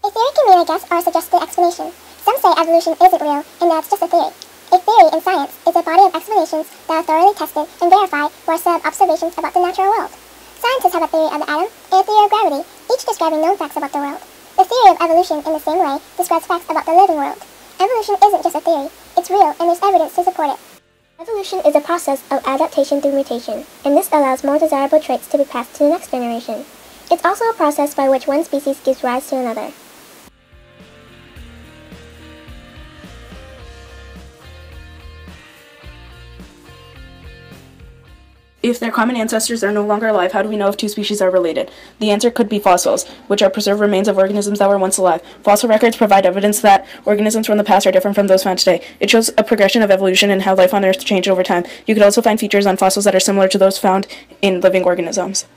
A theory can mean a guess or a suggested explanation. Some say evolution isn't real and that it's just a theory. A theory in science is a body of explanations that are thoroughly tested and verified or set up observations about the natural world. Scientists have a theory of the atom and a theory of gravity, each describing known facts about the world. The theory of evolution, in the same way, describes facts about the living world. Evolution isn't just a theory, it's real and there's evidence to support it. Evolution is a process of adaptation through mutation, and this allows more desirable traits to be passed to the next generation. It's also a process by which one species gives rise to another. If their common ancestors are no longer alive, how do we know if two species are related? The answer could be fossils, which are preserved remains of organisms that were once alive. Fossil records provide evidence that organisms from the past are different from those found today. It shows a progression of evolution and how life on Earth changed over time. You could also find features on fossils that are similar to those found in living organisms.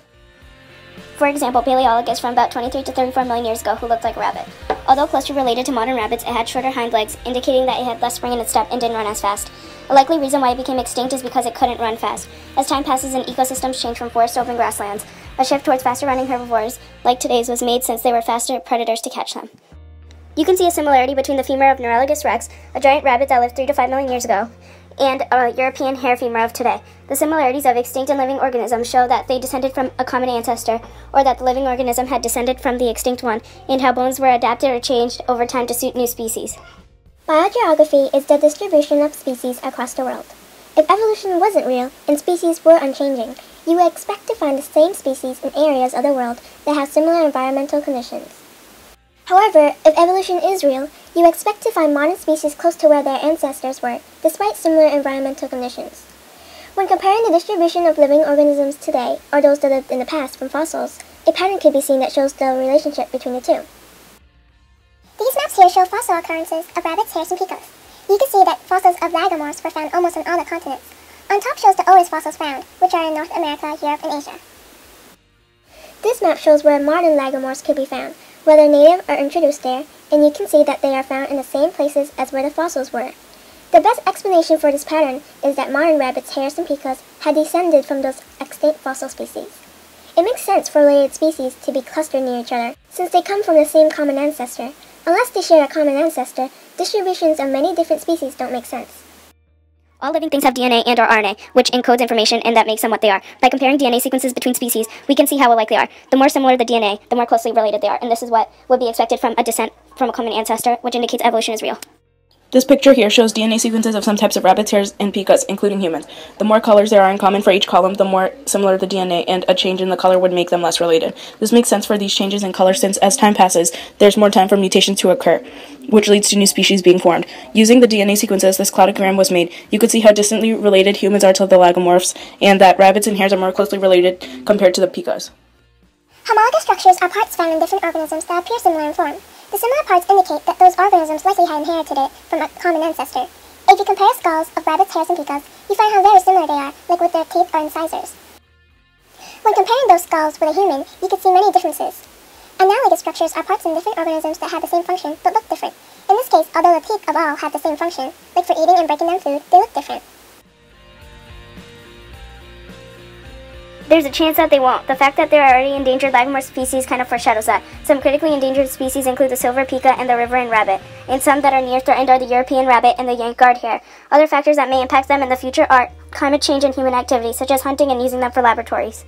For example, Paleologus from about 23 to 34 million years ago who looked like a rabbit. Although closely related to modern rabbits, it had shorter hind legs, indicating that it had less spring in its step and didn't run as fast. A likely reason why it became extinct is because it couldn't run fast. As time passes and ecosystems change from forest to open grasslands, a shift towards faster running herbivores like today's was made since they were faster predators to catch them. You can see a similarity between the femur of Neurologus rex, a giant rabbit that lived 3 to 5 million years ago, and a European hare femur of today. The similarities of extinct and living organisms show that they descended from a common ancestor, or that the living organism had descended from the extinct one, and how bones were adapted or changed over time to suit new species. Biogeography is the distribution of species across the world. If evolution wasn't real and species were unchanging, you would expect to find the same species in areas of the world that have similar environmental conditions. However, if evolution is real, you expect to find modern species close to where their ancestors were, despite similar environmental conditions. When comparing the distribution of living organisms today, or those that lived in the past from fossils, a pattern could be seen that shows the relationship between the two. These maps here show fossil occurrences of rabbits, hares, and picos. You can see that fossils of lagomorphs were found almost on all the continents. On top shows the oldest fossils found, which are in North America, Europe, and Asia. This map shows where modern lagomorphs could be found, whether native or introduced there, and you can see that they are found in the same places as where the fossils were. The best explanation for this pattern is that modern rabbits, hares, and picos had descended from those extinct fossil species. It makes sense for related species to be clustered near each other, since they come from the same common ancestor. Unless they share a common ancestor, distributions of many different species don't make sense. All living things have DNA and/or RNA, which encodes information and that makes them what they are. By comparing DNA sequences between species, we can see how alike they are. The more similar the DNA, the more closely related they are, and this is what would be expected from a descent from a common ancestor, which indicates evolution is real. This picture here shows DNA sequences of some types of rabbits, hares, and picos, including humans. The more colors there are in common for each column, the more similar the DNA, and a change in the color would make them less related. This makes sense for these changes in color since, as time passes, there's more time for mutations to occur, which leads to new species being formed. Using the DNA sequences this cladogram was made, you could see how distantly related humans are to the lagomorphs, and that rabbits and hares are more closely related compared to the picos. Homologous structures are parts found in different organisms that appear similar in form. The similar parts indicate that those organisms likely had inherited it from a common ancestor. If you compare skulls of rabbits, hares, and picos, you find how very similar they are, like with their teeth or incisors. When comparing those skulls with a human, you can see many differences. Analogous structures are parts in different organisms that have the same function, but look different. In this case, although the teeth of all have the same function, like for eating and breaking down food, they look different. There's a chance that they won't. The fact that there are already endangered lagomorph species kind of foreshadows that. Some critically endangered species include the silver pica and the riverine rabbit, and some that are near threatened are the European rabbit and the Yank guard hare. Other factors that may impact them in the future are climate change and human activity, such as hunting and using them for laboratories.